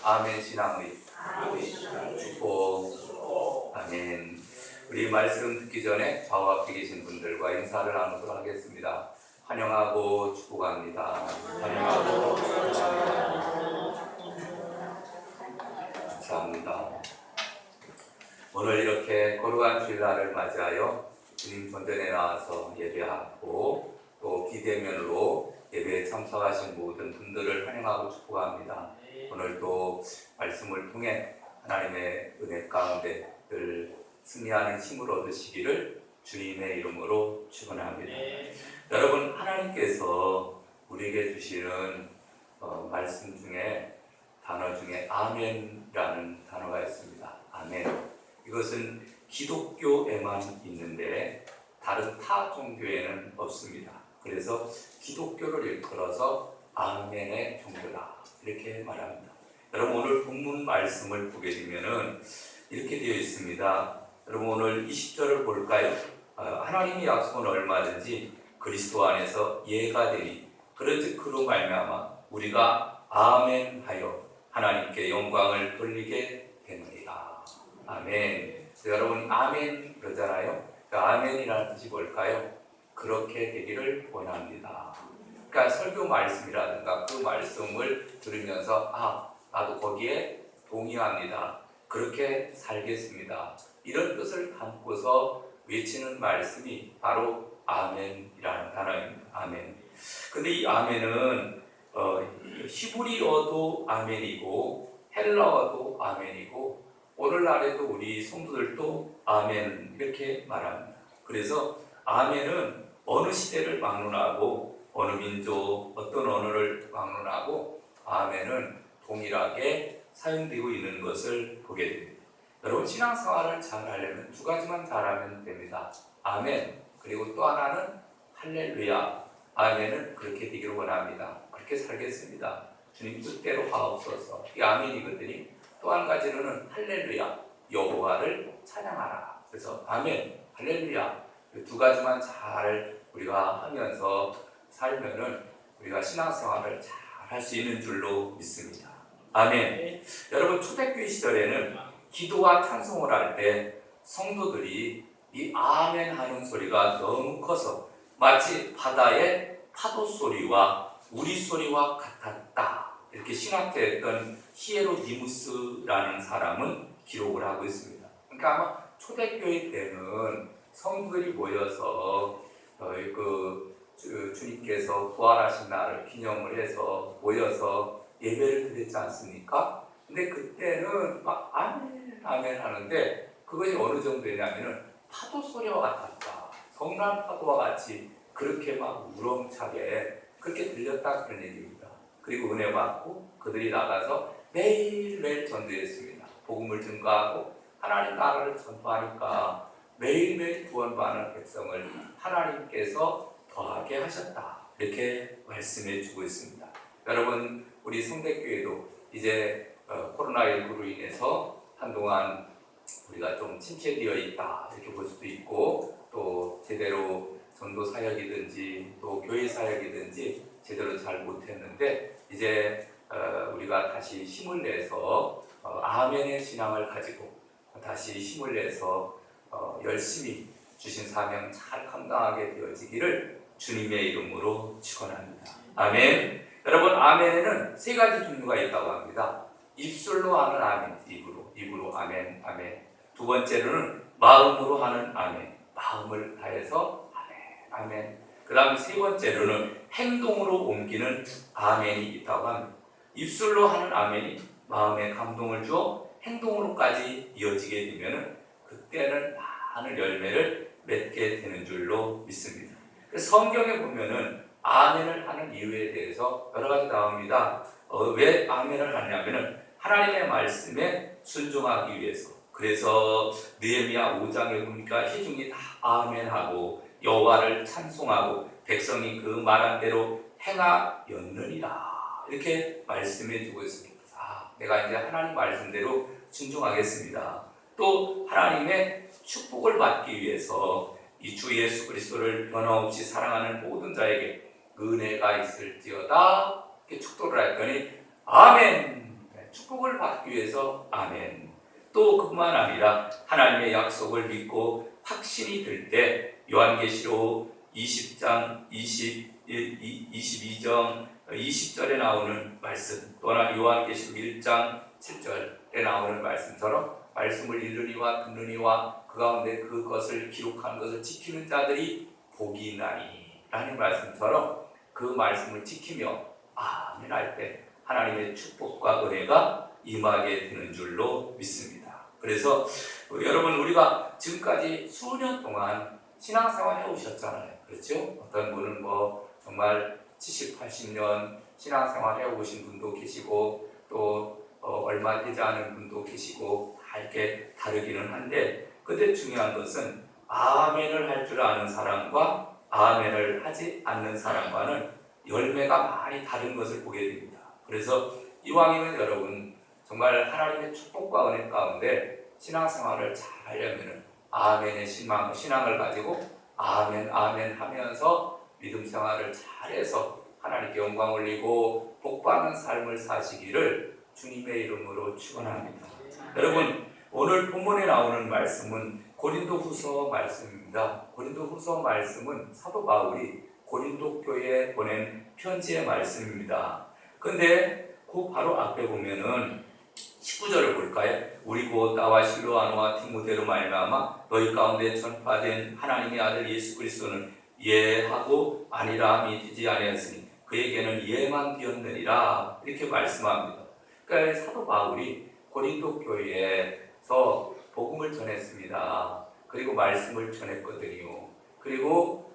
아멘 신앙의 축복. 아멘. 우리 말씀 듣기 전에 좌우 앞에 계신 분들과 인사를 나누도록 하겠습니다. 환영하고 축복합니다. 환영하고 축복합니다. 감사합니다. 오늘 이렇게 거룩한 주일날을 맞이하여 주님 본전에 나와서 예배하고 또 비대면으로 예배에 참석하신 모든 분들을 환영하고 축복합니다. 오늘도 말씀을 통해 하나님의 은혜 가운데 늘 승리하는 힘을 얻으시기를 주님의 이름으로 축원합니다. 여러분, 하나님께서 우리에게 주시는 말씀 중에 단어 중에 아멘이라는 단어가 있습니다. 아멘. 이것은 기독교에만 있는데 다른 타 종교에는 없습니다. 그래서 기독교를 일컬어서 아멘의 종교다 이렇게 말합니다. 여러분, 오늘 본문 말씀을 보게 되면은 이렇게 되어 있습니다. 여러분, 오늘 20절을 볼까요? 하나님의 약속은 얼마든지 그리스도 안에서 예가 되니 그런즉 그로 말미암아 우리가 아멘하여 하나님께 영광을 돌리게 되느니라. 아멘. 여러분, 아멘 그러잖아요. 그 아멘이라는 뜻이 뭘까요? 그렇게 되기를 원합니다. 그러니까 설교 말씀이라든가 그 말씀을 들으면서 나도 거기에 동의합니다. 그렇게 살겠습니다. 이런 뜻을 담고서 외치는 말씀이 바로 아멘이라는 단어입니다. 아멘. 근데 이 아멘은 히브리어도 아멘이고 헬라어도 아멘이고 오늘날에도 우리 성도들도 아멘 이렇게 말합니다. 그래서 아멘은 어느 시대를 막론하고 어느 민족, 어떤 언어를 막론하고 아멘은 동일하게 사용되고 있는 것을 보게 됩니다. 여러분, 신앙생활을 잘 하려면 두 가지만 잘하면 됩니다. 아멘, 그리고 또 하나는 할렐루야. 아멘은 그렇게 되기를 원합니다. 그렇게 살겠습니다. 주님 뜻대로 하옵소서. 이 아멘이거든요. 또 한 가지로는 할렐루야, 여호와를 찬양하라. 그래서 아멘, 할렐루야, 두 가지만 잘 우리가 하면서 살면은 우리가 신앙생활을 잘 할 수 있는 줄로 믿습니다. 아멘. 여러분, 초대교회 시절에는 기도와 찬송을 할 때 성도들이 이 아멘 하는 소리가 너무 커서 마치 바다의 파도 소리와 우리 소리와 같았다. 이렇게 신학자였던 히에로니무스라는 사람은 기록을 하고 있습니다. 그러니까 아마 초대교회 때는 성도들이 모여서 주님께서 부활하신 날을 기념을 해서 모여서 예배를 드렸지 않습니까? 근데 그때는 막 아멘 아멘 하는데 그것이 어느 정도냐면은 파도 소리와 같았다. 성난 파도와 같이 그렇게 막 우렁차게 그렇게 들렸다 그런 얘기입니다. 그리고 은혜 받고 그들이 나가서 매일매일 전도했습니다. 복음을 증거하고 하나님 나라를 전파하니까 매일매일 구원받는 백성을 하나님께서 더하게 하셨다. 이렇게 말씀해 주고 있습니다. 여러분, 우리 성대교회도 이제 코로나19로 인해서 한동안 우리가 좀 침체되어 있다 이렇게 볼 수도 있고 또 제대로 전도 사역이든지 또 교회 사역이든지 제대로 잘 못했는데 이제 우리가 다시 힘을 내서 아멘의 신앙을 가지고 다시 힘을 내서 열심히 주신 사명 잘 감당하게 되어지기를 주님의 이름으로 축원합니다. 아멘. 여러분, 아멘에는 세 가지 종류가 있다고 합니다. 입술로 하는 아멘, 입으로 아멘, 아멘. 두 번째로는 마음으로 하는 아멘, 마음을 다해서 아멘, 아멘. 그 다음 세 번째로는 행동으로 옮기는 아멘이 있다고 합니다. 입술로 하는 아멘이 마음에 감동을 주어 행동으로까지 이어지게 되면 그때는 많은 열매를 맺게 되는 줄로 믿습니다. 성경에 보면은 아멘을 하는 이유에 대해서 여러 가지 나옵니다. 왜 아멘을 하냐면은 하나님의 말씀에 순종하기 위해서. 그래서 느헤미야 5장에 보니까 회중이 다 아멘하고 여호와를 찬송하고 백성이 그 말한 대로 행하였느니라 이렇게 말씀해 주고 있습니다. 내가 이제 하나님 말씀대로 순종하겠습니다. 또 하나님의 축복을 받기 위해서 이 주 예수 그리스도를 변함없이 사랑하는 모든 자에게 은혜가 있을지어다 이렇게 축도를 했더니 아멘. 축복을 받기 위해서 아멘. 또 그뿐만 아니라 하나님의 약속을 믿고 확신이 들 때 요한계시록 20장 22장 20절에 나오는 말씀, 또는 요한계시록 1장 7절에 나오는 말씀처럼 말씀을 읽으니와 듣느니와 그 가운데 그것을 기록한 것을 지키는 자들이 복이 있나니 라는 말씀처럼 그 말씀을 지키며 아멘 할 때 하나님의 축복과 은혜가 임하게 되는 줄로 믿습니다. 그래서 여러분, 우리가 지금까지 수년 동안 신앙생활 해오셨잖아요. 그렇죠? 어떤 분은 정말 70, 80년 신앙생활 해오신 분도 계시고 또 얼마 되지 않은 분도 계시고 다 이렇게 다르기는 한데, 근데 중요한 것은 아멘을 할 줄 아는 사람과 아멘을 하지 않는 사람과는 열매가 많이 다른 것을 보게 됩니다. 그래서 이왕이면 여러분 정말 하나님의 축복과 은혜 가운데 신앙생활을 잘 하려면 아멘의 신앙을 가지고 아멘 아멘 하면서 믿음 생활을 잘해서 하나님께 영광 올리고 복받는 삶을 사시기를 주님의 이름으로 축원합니다. 여러분, 오늘 본문에 나오는 말씀은 고린도후서 말씀입니다. 고린도후서 말씀은 사도 바울이 고린도 교회에 보낸 편지의 말씀입니다. 근데 그 바로 앞에 보면은 19절을 볼까요? 우리 곧 나와 실로아노와 디모데로 말미암아 너희 가운데 전파된 하나님의 아들 예수 그리스도는 예하고 아니라 믿지 아니하였으니 그에게는 예만 비었느니라, 이렇게 말씀합니다. 그러니까 사도 바울이 고린도 교회에서 복음을 전했습니다. 그리고 말씀을 전했거든요.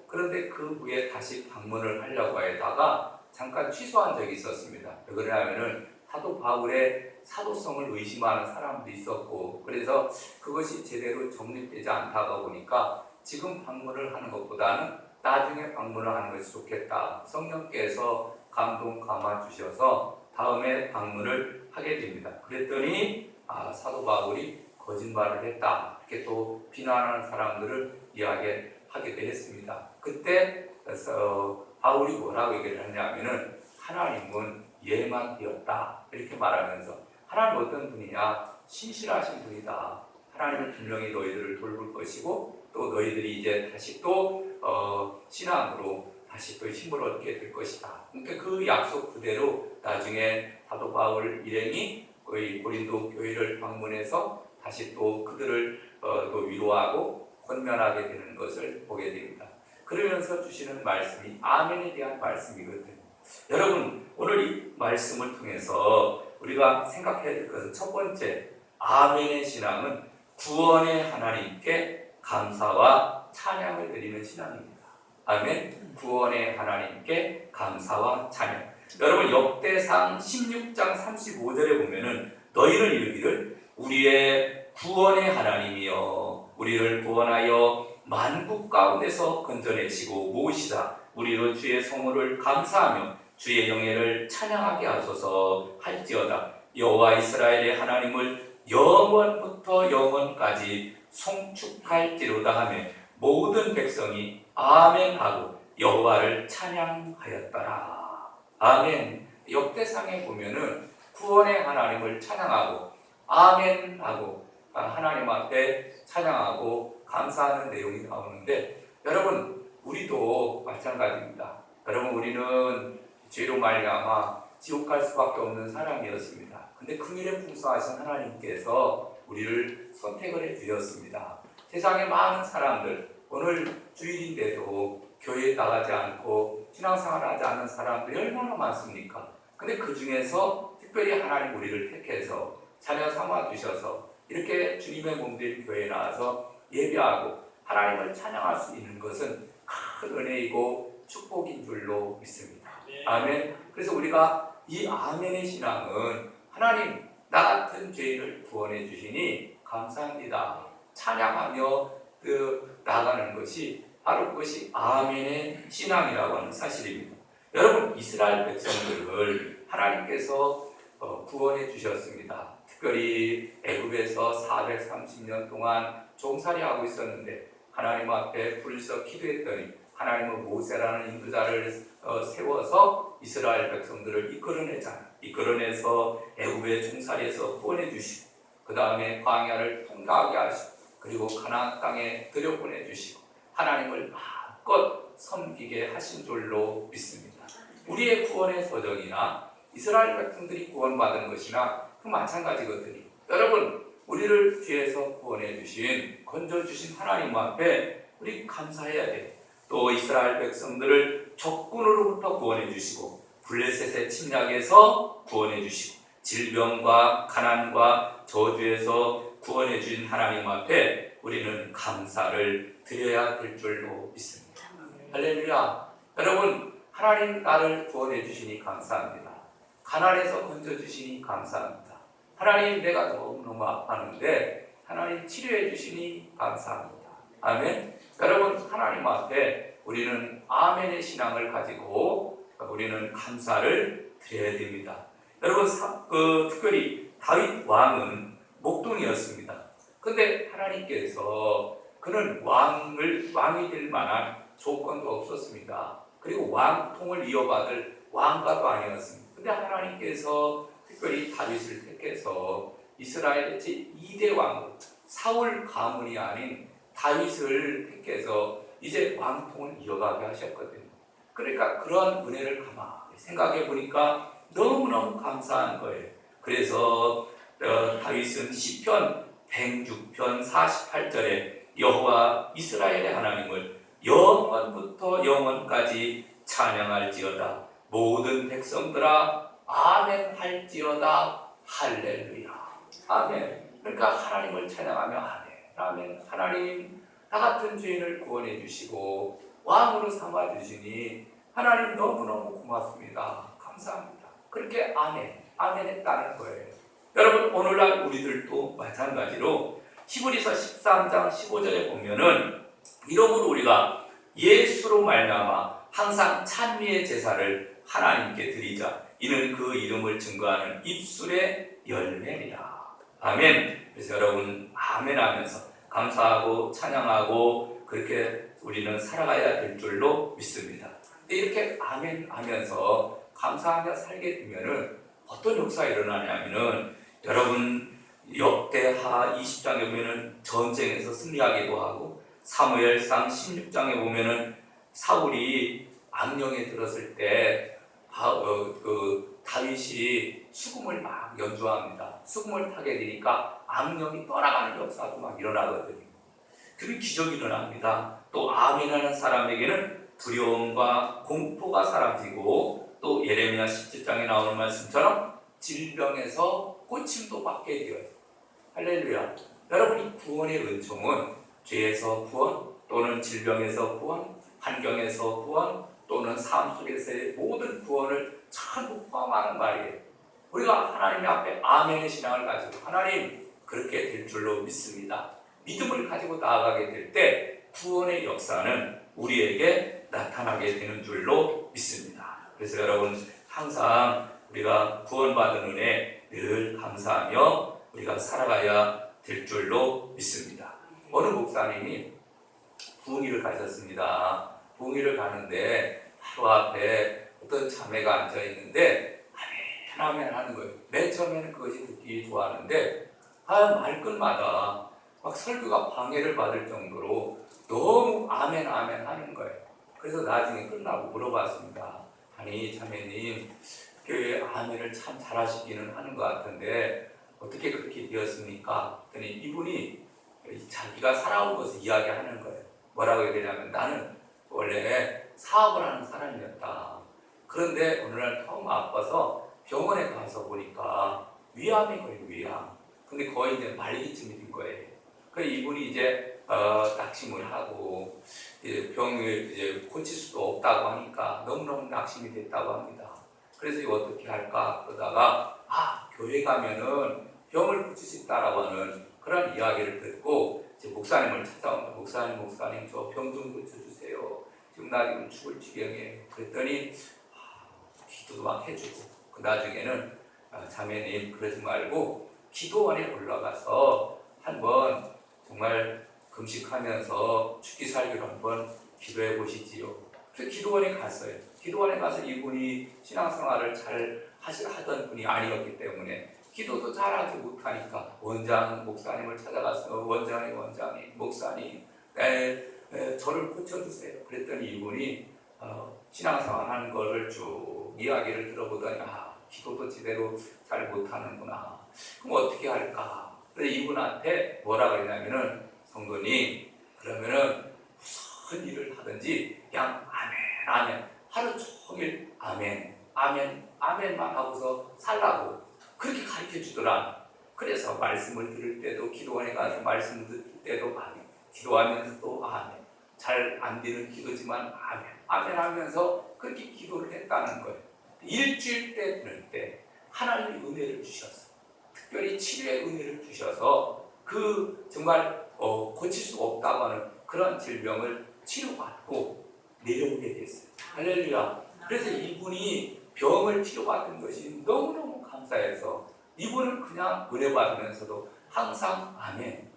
그런데 그 후에 다시 방문을 하려고 하다가 잠깐 취소한 적이 있었습니다. 왜 그러냐면은 사도 바울의 사도성을 의심하는 사람도 있었고, 그래서 그것이 제대로 정립되지 않다가 보니까 지금 방문을 하는 것보다는 나중에 방문을 하는 것이 좋겠다. 성령께서 감동 감아 주셔서 다음에 방문을 하게 됩니다. 그랬더니 사도 바울이 거짓말을 했다, 이렇게 또 비난하는 사람들을 이야기하게 했습니다. 그때 바울이 뭐라고 얘기를 하냐면은 하나님은 예만 비었다, 이렇게 말하면서 하나님 어떤 분이냐? 신실하신 분이다. 하나님은 분명히 너희들을 돌볼 것이고 또 너희들이 이제 다시 또 신앙으로 다시 또 힘을 얻게 될 것이다. 그러니까 그 약속 그대로 나중에 사도 바울 일행이 거의 고린도 교회를 방문해서 다시 또 그들을 또 위로하고 권면하게 되는 것을 보게 됩니다. 그러면서 주시는 말씀이 아멘에 대한 말씀이거든요. 여러분, 오늘 이 말씀을 통해서 우리가 생각해야 될 것은 첫 번째, 아멘의 신앙은 구원의 하나님께 감사와 찬양을 드리는 신앙입니다. 아멘. 구원의 하나님께 감사와 찬양. 여러분, 역대상 16장 35절에 보면은 너희는 이르기를 우리의 구원의 하나님이여 우리를 구원하여 만국 가운데서 건져내시고 모으시사 우리로 주의 성호를 감사하며 주의 영예를 찬양하게 하소서 할지어다. 여호와 이스라엘의 하나님을 영원부터 영원까지 송축할지로다 하며 모든 백성이 아멘하고 여호와를 찬양하였더라. 아멘. 역대상에 보면은 구원의 하나님을 찬양하고 아멘하고 하나님 앞에 찬양하고 감사하는 내용이 나오는데, 여러분, 우리도 마찬가지입니다. 여러분, 우리는 죄로 말미암아 지옥 갈 수밖에 없는 사람이었습니다. 근데 긍휼에 풍성하신 하나님께서 우리를 선택을 해주셨습니다. 세상에 많은 사람들, 오늘 주일인데도 교회에 나가지 않고 신앙생활하지 않는 사람들이 얼마나 많습니까? 근데 그 중에서 특별히 하나님 우리를 택해서 자녀 삼아 주셔서 이렇게 주님의 몸된 교회에 나와서 예배하고 하나님을 찬양할 수 있는 것은 큰 은혜이고 축복인 줄로 믿습니다. 아멘. 그래서 우리가 이 아멘의 신앙은 하나님 나 같은 죄인을 구원해 주시니 감사합니다, 찬양하며 나아가는 것이 바로 그것이 아멘의 신앙이라고 하는 사실입니다. 여러분, 이스라엘 백성들을 하나님께서 구원해 주셨습니다. 특별히 애굽에서 430년 동안 종살이하고 있었는데 하나님 앞에 불서 기도했더니 하나님은 모세라는 인도자를 세워서 이스라엘 백성들을 이끌어내잖아요. 이끌어내서 애굽의 종살이에서 구원해 주시고, 그 다음에 광야를 통과하게 하시고, 그리고 가나안 땅에 들여보내 주시고, 하나님을 마음껏 섬기게 하신 줄로 믿습니다. 우리의 구원의 소정이나 이스라엘 백성들이 구원받은 것이나 그 마찬가지거든요. 여러분, 우리를 뒤에서 구원해 주신, 건져 주신 하나님 앞에 우리 감사해야 돼요. 또 이스라엘 백성들을 적군으로부터 구원해 주시고, 블레셋의 침략에서 구원해 주시고, 질병과 가난과 저주에서 구원해 주신 하나님 앞에 우리는 감사를 드려야 될 줄로 믿습니다. 할렐루야. 여러분, 하나님 나를 구원해 주시니 감사합니다. 가난에서 건져 주시니 감사합니다. 하나님, 내가 너무너무 아팠는데 하나님 치료해 주시니 감사합니다. 아멘. 여러분, 하나님 앞에 우리는 아멘의 신앙을 가지고 우리는 감사를 드려야 됩니다. 여러분, 특별히 다윗 왕은 목동이었습니다. 근데 하나님께서 그는 왕이 될 만한 조건도 없었습니다. 그리고 왕통을 이어받을 왕가도 아니었습니다. 근데 하나님께서 특별히 다윗을 택해서 이스라엘의 제2대 왕, 사울 가문이 아닌 다윗을 택해서 이제 왕통을 이어가게 하셨거든요. 그러니까 그런 은혜를 가만히 생각해 보니까 너무너무 감사한 거예요. 그래서 다윗은 시편 106편 48절에 여호와 이스라엘의 하나님을 영원부터 영원까지 찬양할지어다. 모든 백성들아 아멘 할지어다. 할렐루야. 아멘. 그러니까 하나님을 찬양하며 아멘. 아멘. 하나님, 나 같은 죄인을 구원해 주시고 왕으로 삼아 주시니 하나님 너무너무 고맙습니다. 감사합니다. 그렇게 아멘, 아멘 했다는 거예요. 여러분, 오늘날 우리들도 마찬가지로 히브리서 13장 15절에 보면은 이러므로 우리가 예수로 말미암아 항상 찬미의 제사를 하나님께 드리자. 이는 그 이름을 증거하는 입술의 열매니라. 아멘. 그래서 여러분, 아멘 하면서 감사하고 찬양하고 그렇게 우리는 살아가야 될 줄로 믿습니다. 근데 이렇게 아멘 하면서 감사하며 살게 되면은 어떤 역사가 일어나냐면은, 여러분, 역대하 20장에 보면은 전쟁에서 승리하기도 하고, 사무엘상 16장에 보면은 사울이 악령에 들었을 때 다윗이 수금을 막 연주합니다. 수금을 타게 되니까 악령이 떠나가는 역사도 막 일어나거든요. 그런 기적이 일어납니다. 또 아멘하는 사람에게는 두려움과 공포가 사라지고, 또 예레미야 17장에 나오는 말씀처럼 질병에서 고침도 받게 되어요. 할렐루야. 여러분이 구원의 은총은 죄에서 구원, 또는 질병에서 구원, 환경에서 구원, 또는 삶 속에서의 모든 구원을 전부 포함하는 말이에요. 우리가 하나님 앞에 아멘의 신앙을 가지고 하나님 그렇게 될 줄로 믿습니다. 믿음을 가지고 나아가게 될 때 구원의 역사는 우리에게 나타나게 되는 줄로 믿습니다. 그래서 여러분, 항상 우리가 구원받은 은혜 늘 감사하며 우리가 살아가야 될 줄로 믿습니다. 어느 목사님이 부흥회를 가셨습니다. 부흥회를 가는데 하루 앞에 어떤 자매가 앉아 있는데 아멘 아멘 하는 거예요. 맨 처음에는 그것이 듣기 좋았는데 말끝마다 막 설교가 방해를 받을 정도로 너무 아멘 아멘 하는 거예요. 그래서 나중에 끝나고 물어봤습니다. 아니 자매님, 교회 아멘을 참 잘하시기는 하는 것 같은데 어떻게 그렇게 되었습니까? 그랬더니 이분이 자기가 살아온 것을 이야기하는 거예요. 뭐라고 해야 되냐면, 나는 원래 사업을 하는 사람이었다. 그런데 어느 날 너무 아파서 병원에 가서 보니까 위암이 걸린 위암. 근데 거의 이제 말기쯤이 된 거예요. 그래서 이분이 이제 낙심을 하고 병을 이제 고칠 수도 없다고 하니까 너무너무 낙심이 됐다고 합니다. 그래서 이거 어떻게 할까 그러다가 교회 가면은 병을 고칠 수 있다라고 하는 그런 이야기를 듣고 이제 목사님을 찾아온다. 목사님 저 병 좀 고쳐주세요. 지금 나 지금 죽을 지경이에요. 그랬더니 기도도 막 해주고, 그 나중에는 자매님 그러지 말고 기도원에 올라가서 한번 정말 금식하면서 죽기 살기로 한번 기도해 보시지요. 그래서 기도원에 갔어요. 기도원에 가서 이분이 신앙생활을 잘 하던 분이 아니었기 때문에 기도도 잘하지 못하니까 원장 목사님을 찾아가서 원장님 목사님 저를 고쳐주세요. 그랬더니 이분이 신앙생활 하는 거를 쭉 이야기를 들어보더니 기도도 제대로 잘 못하는구나. 그럼 어떻게 할까? 그래서 이분한테 뭐라 그러냐면은 성도님 그러면은 무슨 일을 하든지 그냥 아멘 하루 종일 아멘만 하고서 살라고 그렇게 가르쳐 주더라. 그래서 말씀을 들을 때도 기도원에 가서 말씀을 들을 때도 아멘, 기도하면서 또 아멘, 잘 안 되는 기도지만 아멘 하면서 그렇게 기도를 했다는 거예요. 일주일 때 하나님이 은혜를 주셨어. 특별히 치료의 은혜를 주셔서 그 정말 고칠 수 없다고 하는 그런 질병을 치료받고 내려오게 됐어요. 할렐루야. 그래서 이분이 병을 치료받은 것이 너무너무 감사해서 이분은 그냥 은혜 받으면서도 항상 아멘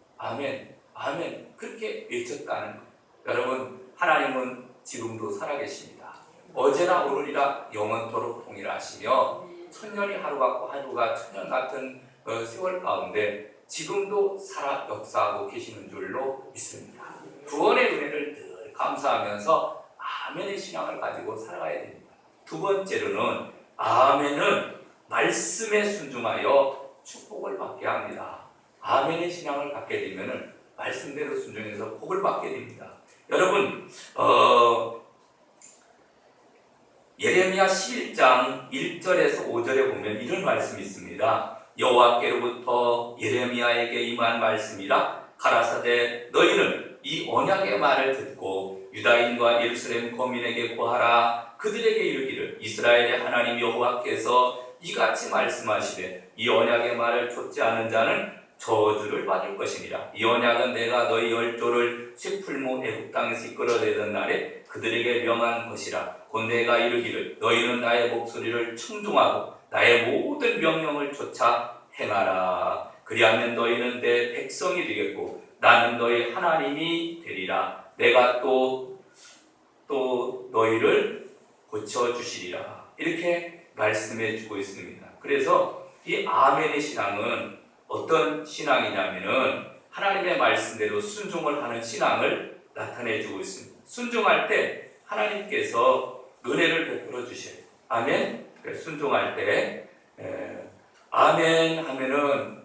그렇게 외쳤다는 거예요. 여러분 하나님은 지금도 살아계십니다. 어제나 오늘이라 영원토록 동일하시며 천년이 하루 같고 하루가 천년 같은 세월 가운데 지금도 살아 역사하고 계시는 줄로 믿습니다. 구원의 은혜를 늘 감사하면서 아멘의 신앙을 가지고 살아가야 됩니다. 두 번째로는 아멘은 말씀에 순종하여 축복을 받게 합니다. 아멘의 신앙을 갖게 되면 말씀대로 순종해서 복을 받게 됩니다. 여러분 예레미야 11장 1절에서 5절에 보면 이런 말씀이 있습니다. 여호와께로부터 예레미야에게 임한 말씀이라 가라사대 너희는 이 언약의 말을 듣고 유다인과 예루살렘 거민에게 고하라. 그들에게 이르기를 이스라엘의 하나님 여호와께서 이같이 말씀하시되 이 언약의 말을 좇지 않은 자는 저주를 받을 것이니라. 이 언약은 내가 너희 열조를 쇠풀무 애굽 땅에서 이끌어내던 날에 그들에게 명한 것이라. 곧 내가 이르기를 너희는 나의 목소리를 청종하고 나의 모든 명령을 좇아 행하라. 그리하면 너희는 내 백성이 되겠고 나는 너희 하나님이 되리라. 내가 또 너희를 고쳐주시리라. 이렇게 말씀해 주고 있습니다. 그래서 이 아멘의 신앙은 어떤 신앙이냐면은 하나님의 말씀대로 순종을 하는 신앙을 나타내 주고 있습니다. 순종할 때 하나님께서 은혜를 베풀어 주셔요. 아멘. 순종할 때 아멘 하면은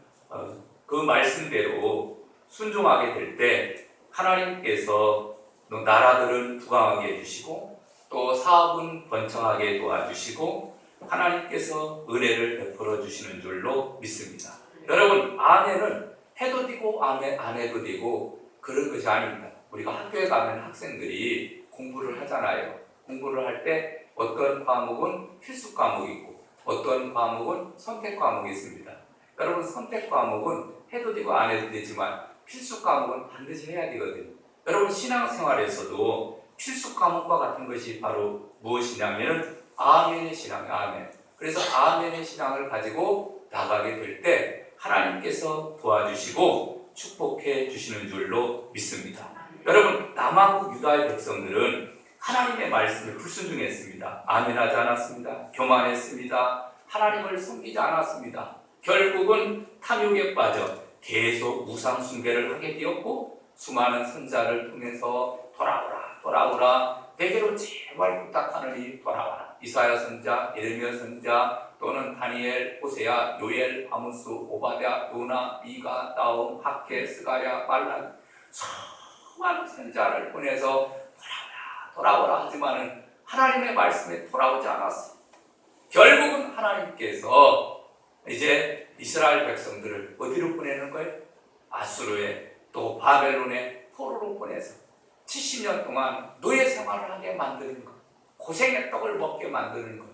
그 말씀대로 순종하게 될 때 하나님께서 나라들은 부강하게 해주시고 또 사업은 번창하게 도와주시고 하나님께서 은혜를 베풀어 주시는 줄로 믿습니다. 여러분 아멘은 해도 되고 안 해도 되고 그런 것이 아닙니다. 우리가 학교에 가면 학생들이 공부를 하잖아요. 공부를 할 때 어떤 과목은 필수 과목이 있고 어떤 과목은 선택 과목이 있습니다. 여러분 선택 과목은 해도 되고 안 해도 되지만 필수 과목은 반드시 해야 되거든요. 여러분 신앙생활에서도 필수 과목과 같은 것이 바로 무엇이냐면 아멘의 신앙이에요. 아멘. 그래서 아멘의 신앙을 가지고 나가게 될 때 하나님께서 도와주시고 축복해 주시는 줄로 믿습니다. 여러분 남한국 유다의 백성들은 하나님의 말씀을 불순종했습니다. 아멘하지 않았습니다. 교만했습니다. 하나님을 섬기지 않았습니다. 결국은 탐욕에 빠져 계속 우상 숭배를 하게 되었고 수많은 선자를 통해서 돌아오라 내게로 제발 부탁하느니 돌아와라. 이사야 선자, 예레미야 선자 또는 다니엘, 호세야, 요엘, 아모스, 오바댜, 요나, 미가, 나홈, 학개, 스가랴, 말란 수많은 선자를 보내서 돌아오라 하지만은 하나님의 말씀에 돌아오지 않았어요. 결국은 하나님께서 이제 이스라엘 백성들을 어디로 보내는 거예요? 아수르에 또 바벨론에 포로로 보내서 70년 동안 노예 생활을 하게 만드는 것, 고생의 떡을 먹게 만드는 것,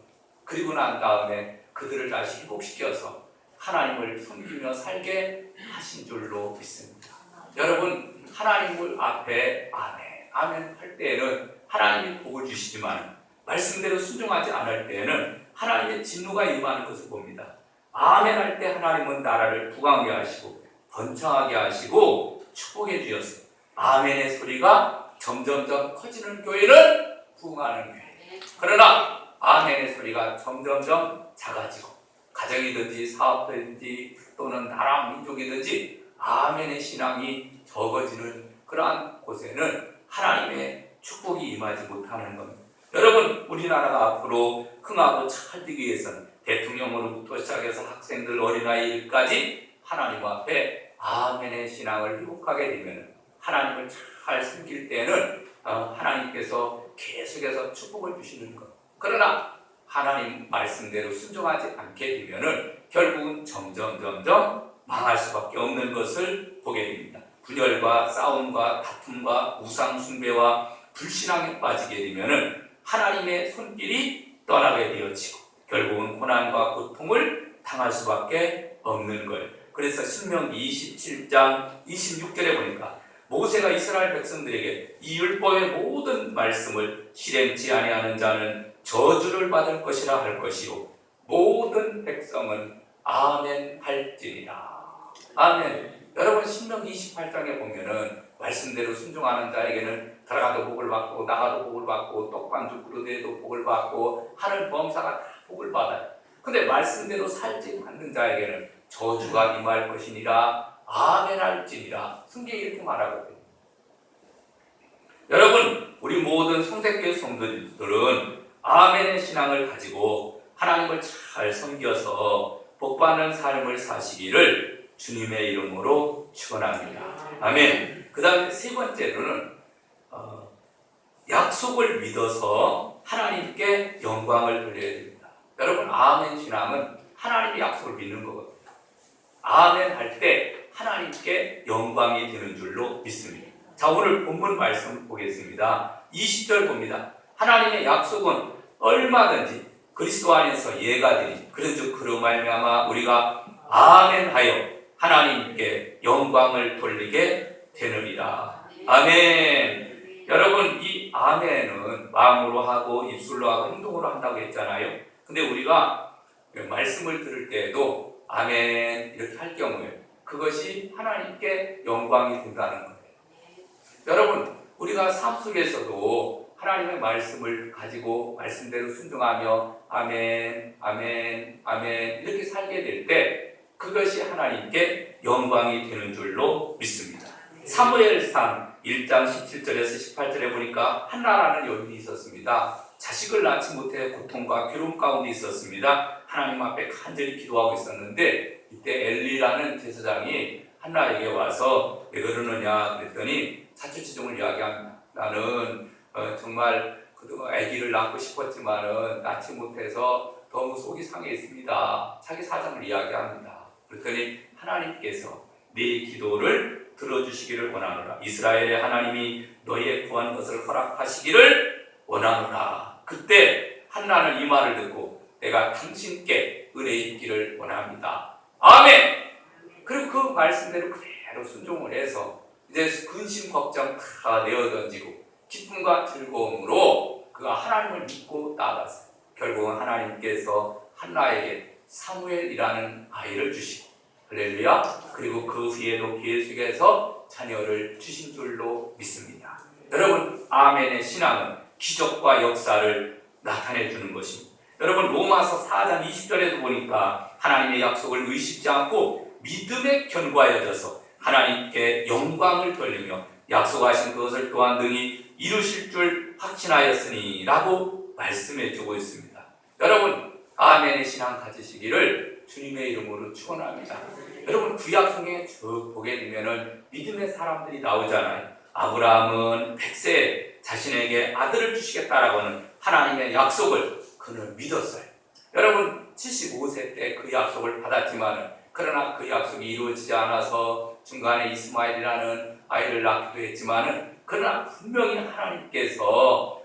그리고 난 다음에 그들을 다시 회복시켜서 하나님을 섬기며 살게 하신 줄로 믿습니다. 여러분 하나님을 앞에 아멘 할 때에는 하나님이 복을 주시지만 말씀대로 순종하지 않을 때에는 하나님의 진노가 임하는 것을 봅니다. 아멘 할 때 하나님은 나라를 부강하게 하시고 번창하게 하시고 축복해 주셨어요. 아멘의 소리가 점점점 커지는 교회는 부흥하는 교회. 그러나 아멘의 소리가 점점점 작아지고 가정이든지 사업이든지 또는 나라 민족이든지 아멘의 신앙이 적어지는 그러한 곳에는 하나님의 축복이 임하지 못하는 겁니다. 여러분, 우리나라가 앞으로 흥하고 잘 되기 위해서는 대통령으로부터 시작해서 학생들, 어린아이까지 하나님 앞에 아멘의 신앙을 회복하게 되면 하나님을 잘 섬길 때는 하나님께서 계속해서 축복을 주시는 것. 그러나 하나님 말씀대로 순종하지 않게 되면 결국은 점점 망할 수밖에 없는 것을 보게 됩니다. 분열과 싸움과 다툼과 우상 숭배와 불신앙에 빠지게 되면 하나님의 손길이 떠나게 되어지고 결국은 고난과 고통을 당할 수밖에 없는 거예요. 그래서 신명기 27장 26절에 보니까 모세가 이스라엘 백성들에게 이 율법의 모든 말씀을 실행치 아니하는 자는 저주를 받을 것이라 할 것이요 모든 백성은 아멘 할지니라. 아멘. 여러분, 신명기 28장에 보면은 말씀대로 순종하는 자에게는 들어가도 복을 받고 나가도 복을 받고 떡반죽 그릇에도 복을 받고 하늘 범사가 다 복을 받아요. 근데 말씀대로 살지 않는 자에게는 저주가 임할 것이니라. 아멘 할지니라. 성경이 이렇게 말하거든요. 여러분, 우리 모든 성대교회 성도들은 아멘의 신앙을 가지고 하나님을 잘 섬겨서 복받는 삶을 사시기를 주님의 이름으로 축원합니다. 아멘. 그 다음에 세 번째로는 약속을 믿어서 하나님께 영광을 돌려야 됩니다. 여러분, 아멘 신앙은 하나님의 약속을 믿는 거거든요. 아멘 할 때 하나님께 영광이 되는 줄로 믿습니다. 자, 오늘 본문 말씀 보겠습니다. 20절 봅니다. 하나님의 약속은 얼마든지 그리스도 안에서 예가 되니 그런즉 그로 말미암아 우리가 아멘하여 하나님께 영광을 돌리게 되느니라. 아멘. 여러분, 이 아멘은 마음으로 하고 입술로 하고 행동으로 한다고 했잖아요. 근데 우리가 말씀을 들을 때에도 아멘 이렇게 할 경우에 그것이 하나님께 영광이 된다는 거예요. 여러분, 우리가 삶 속에서도 하나님의 말씀을 가지고 말씀대로 순종하며 아멘, 아멘, 아멘 이렇게 살게 될 때 그것이 하나님께 영광이 되는 줄로 믿습니다. 사무엘상 1장 17절에서 18절에 보니까 한나라는 여인이 있었습니다. 자식을 낳지 못해 고통과 괴로움 가운데 있었습니다. 하나님 앞에 간절히 기도하고 있었는데 이때 엘리라는 제사장이 한나에게 와서 왜 그러느냐 그랬더니 자초지종을 이야기합니다. 나는 정말 그동안 아기를 낳고 싶었지만은 낳지 못해서 너무 속이 상해 있습니다. 자기 사정을 이야기합니다. 그랬더니 하나님께서 네 기도를 들어주시기를 원하노라. 이스라엘의 하나님이 너희의 구한 것을 허락하시기를 원하노라. 그때 한나는 이 말을 듣고 내가 당신께 은혜 있기를 원합니다. 아멘. 그리고 그 말씀대로 그대로 순종을 해서 이제 근심 걱정 다 내어던지고 기쁨과 즐거움으로 그가 하나님을 믿고 나아갔어요. 결국은 하나님께서 한나에게 사무엘이라는 아이를 주시고 할렐루야. 그리고 그 후에도 계속해서 자녀를 주신 줄로 믿습니다. 여러분, 아멘의 신앙은 기적과 역사를 나타내 주는 것입니다. 여러분, 로마서 4장 20절에도 보니까 하나님의 약속을 의심치 않고 믿음에 견고하여져서 하나님께 영광을 돌리며 약속하신 그것을 또한 능히 이루실 줄 확신하였으니 라고 말씀해 주고 있습니다. 여러분, 아멘의 신앙 가지시기를 주님의 이름으로 축원합니다. 여러분, 구약 성경에 쭉 보게 되면은 믿음의 사람들이 나오잖아요. 아브라함은 100세에 자신에게 아들을 주시겠다라고 하는 하나님의 약속을 그는 믿었어요. 여러분, 75세 때 그 약속을 받았지만 그러나 그 약속이 이루어지지 않아서 중간에 이스마엘이라는 아이를 낳기도 했지만 그러나 분명히 하나님께서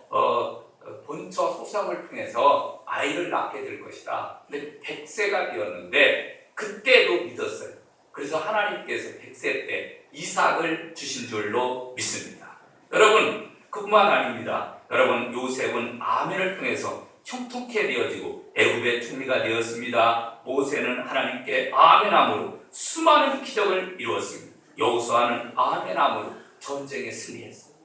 본처 소성을 통해서 아이를 낳게 될 것이다. 근데 100세가 되었는데 그때도 믿었어요. 그래서 하나님께서 100세 때 이삭을 주신 줄로 믿습니다. 여러분, 그뿐만 아닙니다. 여러분, 요셉은 아멘을 통해서 형통케 되어지고 애굽의 총리가 되었습니다. 모세는 하나님께 아멘함으로 수많은 기적을 이루었습니다. 여호수아는 아멘함으로 전쟁에 승리했습니다.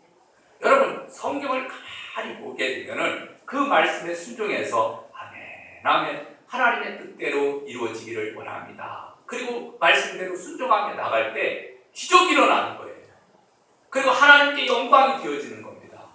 여러분, 성경을 가만히 보게 되면은 그 말씀에 순종해서 아멘, 아멘, 하나님의 뜻대로 이루어지기를 원합니다. 그리고 말씀대로 순종하며 나갈 때 기적이 일어나는 거예요. 그리고 하나님께 영광이 되어지는 겁니다.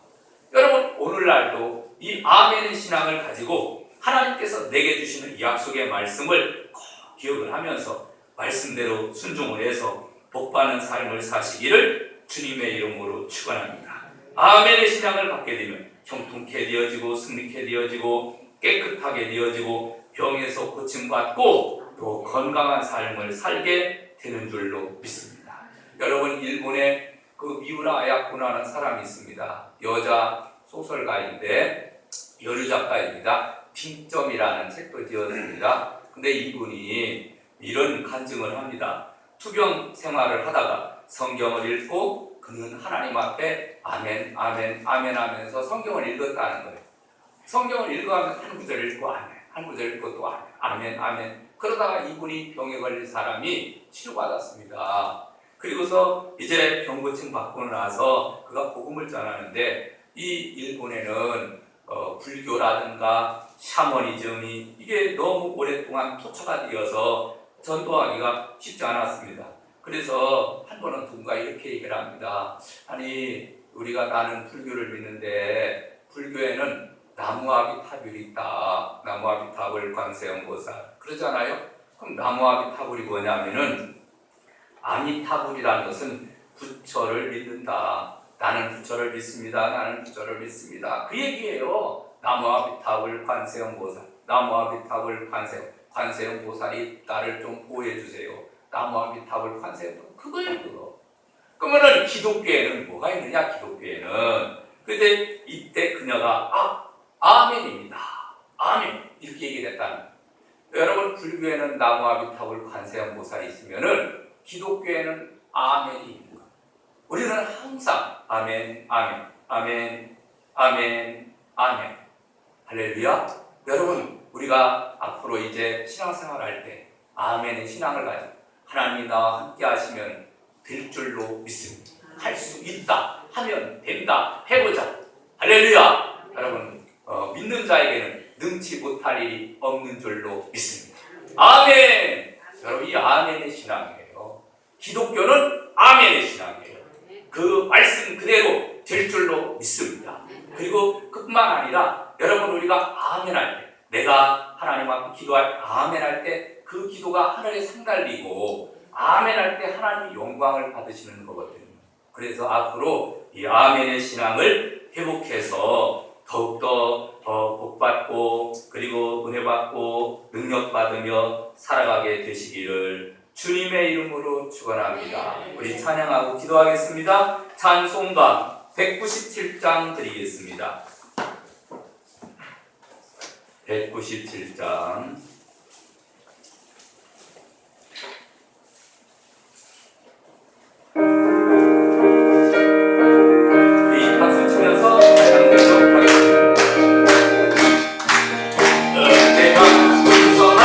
여러분, 오늘날도 이 아멘의 신앙을 가지고 하나님께서 내게 주시는 이 약속의 말씀을 꼭 기억을 하면서 말씀대로 순종을 해서 복받는 삶을 사시기를 주님의 이름으로 축원합니다. 아멘의 신앙을 갖게 되면 형통케 되어지고 승리케 되어지고 깨끗하게 되어지고 병에서 고침받고 또 건강한 삶을 살게 되는 줄로 믿습니다. 여러분, 일본에 그 미우라 아야코라는 사람이 있습니다. 여자 소설가인데 여류 작가입니다. 핑점이라는 책도 지었습니다. 근데 이분이 이런 간증을 합니다. 투병 생활을 하다가 성경을 읽고 그는 하나님 앞에 아멘 아멘 아멘 하면서 성경을 읽었다는 거예요. 성경을 읽어가면서 한 구절 읽고 아멘, 한 구절 읽고 또 아멘, 아멘 아멘. 그러다가 이분이 병에 걸린 사람이 치료받았습니다. 그리고서 이제 병 고침 받고 나서 그가 복음을 전하는데 이 일본에는 불교라든가 샤머니즘이 이게 너무 오랫동안 토착화 되어서 전도하기가 쉽지 않았습니다. 그래서 한 번은 누군가 이렇게 얘기를 합니다. 아니, 우리가 나는 불교를 믿는데 불교에는 나무아비타불이 있다. 나무아비타불 관세음보살 그러잖아요. 그럼 나무아비타불이 뭐냐면은 아미타불이라는 것은 부처를 믿는다. 나는 부처를 믿습니다. 나는 부처를 믿습니다. 그 얘기예요. 나무아비타불 관세음보살, 나무아비타불 관세음보살이 나를 좀 보호해주세요. 나무아비타불 관세음보살 그거예요. 그거. 그러면은 기독교에는 뭐가 있느냐? 기독교에는 근데 이때 그녀가 아멘입니다. 아멘 이렇게 얘기를 했다는 거예요. 여러분, 불교에는 나무아비타불 관세음보살이 있으면은 기독교에는 아멘이 있는 거예요. 우리는 항상 아멘, 아멘, 아멘, 아멘, 아멘. 할렐루야. 여러분, 우리가 앞으로 이제 신앙생활 할 때 아멘의 신앙을 가지고 하나님이 나와 함께 하시면 될 줄로 믿습니다. 할 수 있다 하면 된다. 해보자. 할렐루야. 여러분, 믿는 자에게는 능치 못할 일이 없는 줄로 믿습니다. 아멘. 여러분, 이 아멘의 신앙이에요. 기독교는 아멘의 신앙이에요. 그 말씀 그대로 될 줄로 믿습니다. 그리고 그뿐만 아니라 여러분, 우리가 아멘 할 때, 내가 하나님 앞에 기도할 아멘 할 때 그 기도가 하늘에 상달리고 아멘 할 때 하나님이 영광을 받으시는 거거든요. 그래서 앞으로 이 아멘의 신앙을 회복해서 더욱더 복받고 그리고 은혜받고 능력받으며 살아가게 되시기를 주님의 이름으로 축원합니다. 우리 찬양하고 기도하겠습니다. 찬송가 197장 드리겠습니다. 197장 우리 박수 치면서 찬양하도록 하겠습니다. 내가 분성한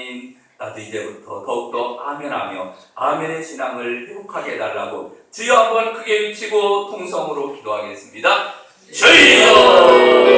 하나님, 나도 이제부터 더욱더 아멘하며 아멘의 신앙을 회복하게 해달라고 주여 한번 크게 외치고 통성으로 기도하겠습니다. 주여